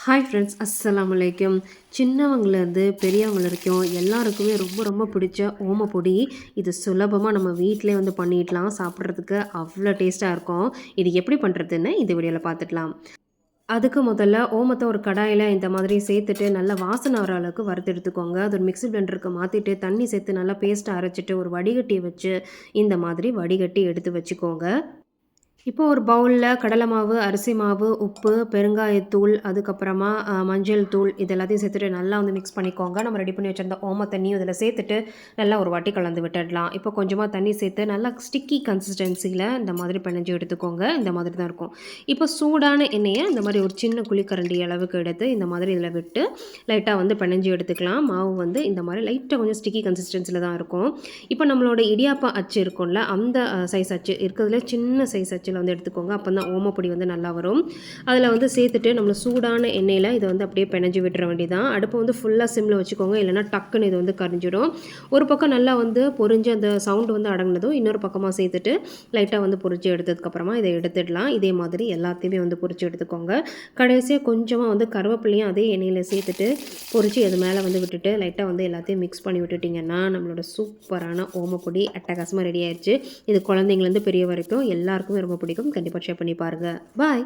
Hi friends, அஸ்ஸலாமு அலைக்கும். சின்னவங்கலேருந்து பெரியவங்க வரைக்கும் எல்லாருக்குமே ரொம்ப ரொம்ப பிடிச்ச ஓமப்பொடி. இது சுலபமாக நம்ம வீட்டிலே வந்து பண்ணிடலாம். சாப்பிட்றதுக்கு அவ்வளோ டேஸ்ட்டாக இருக்கும். இது எப்படி பண்ணுறதுன்னு இந்த வீடியோவில் பார்த்துக்கலாம். அதுக்கு முதல்ல ஓமத்தை ஒரு கடாயில் இந்த மாதிரி சேர்த்துட்டு நல்லா வாசனை வர அளவுக்கு வறுத்து எடுத்துக்கோங்க. அது ஒரு மிக்ஸி பிளெண்டருக்கு மாற்றிட்டு தண்ணி சேர்த்து நல்லா பேஸ்ட்டை அரைச்சிட்டு ஒரு வடிகட்டி வச்சு இந்த மாதிரி வடிகட்டி எடுத்து வச்சுக்கோங்க. இப்போ ஒரு பவுலில் கடலை மாவு, அரிசி மாவு, உப்பு, பெருங்காயத்தூள், அதுக்கப்புறமா மஞ்சள் தூள் இது எல்லாத்தையும் சேர்த்துட்டு நல்லா வந்து மிக்ஸ் பண்ணிக்கோங்க. நம்ம ரெடி பண்ணி வச்சிருந்த ஓம தண்ணியும் இதில் சேர்த்துட்டு நல்லா ஒரு வாட்டி கலந்து விட்டுடலாம். இப்போ கொஞ்சமாக தண்ணி சேர்த்து நல்லா ஸ்டிக்கி கன்சிஸ்டன்சியில் இந்த மாதிரி பிணைஞ்சு எடுத்துக்கோங்க. இந்த மாதிரி தான் இருக்கும். இப்போ சூடான எண்ணெயை இந்த மாதிரி ஒரு சின்ன குழிக்கரண்டி அளவுக்கு எடுத்து இந்த மாதிரி இதில் விட்டு லைட்டாக வந்து பிணைஞ்சு எடுத்துக்கலாம். மாவு வந்து இந்த மாதிரி லைட்டாக கொஞ்சம் ஸ்டிக்கி கன்சிஸ்டன்சியில் தான் இருக்கும். இப்போ நம்மளோட இடியாப்பம் அச்சு இருக்கும்ல, அந்த சைஸ் அச்சு இருக்கிறதுல சின்ன சைஸ் அச்சு வந்து எடுத்துக்கோங்க. அப்போ தான் ஓமப்பொடி வந்து நல்லா வரும். அதில் வந்து சேர்த்துட்டு நம்மளை சூடான எண்ணெயில் இதை வந்து அப்படியே பிணைஞ்சு விட்டுற வேண்டியதான். அடுப்பை வந்து ஃபுல்லாக சிம்மில் வச்சுக்கோங்க, இல்லைனா டக்குன்னு இது வந்து கரிஞ்சிடும். ஒரு பக்கம் நல்லா வந்து பொரிஞ்சு அந்த சவுண்டு வந்து அடங்கினதும் இன்னொரு பக்கமாக சேர்த்துட்டு லைட்டாக வந்து பொரிச்சு எடுத்ததுக்கப்புறமா இதை எடுத்துடலாம். இதே மாதிரி எல்லாத்தையுமே வந்து பொரிச்சு எடுத்துக்கோங்க. கடைசியாக கொஞ்சமாக வந்து கருவேப்பிலையும் அதே எண்ணெயில் சேர்த்துட்டு பொரிச்சு அது மேலே வந்து விட்டுட்டு லைட்டாக வந்து எல்லாத்தையும் மிக்ஸ் பண்ணி விட்டுட்டிங்கன்னா நம்மளோட சூப்பரான ஓமப்பொடி அட்டகாசமாக ரெடி ஆயிடுச்சு. இது குழந்தைங்கலேருந்து பெரிய வரைக்கும் எல்லாருக்குமே ரொம்ப பிடிக்கும். கண்டிப்பாக ஷேர் பண்ணி பாருங்கள். பாய்.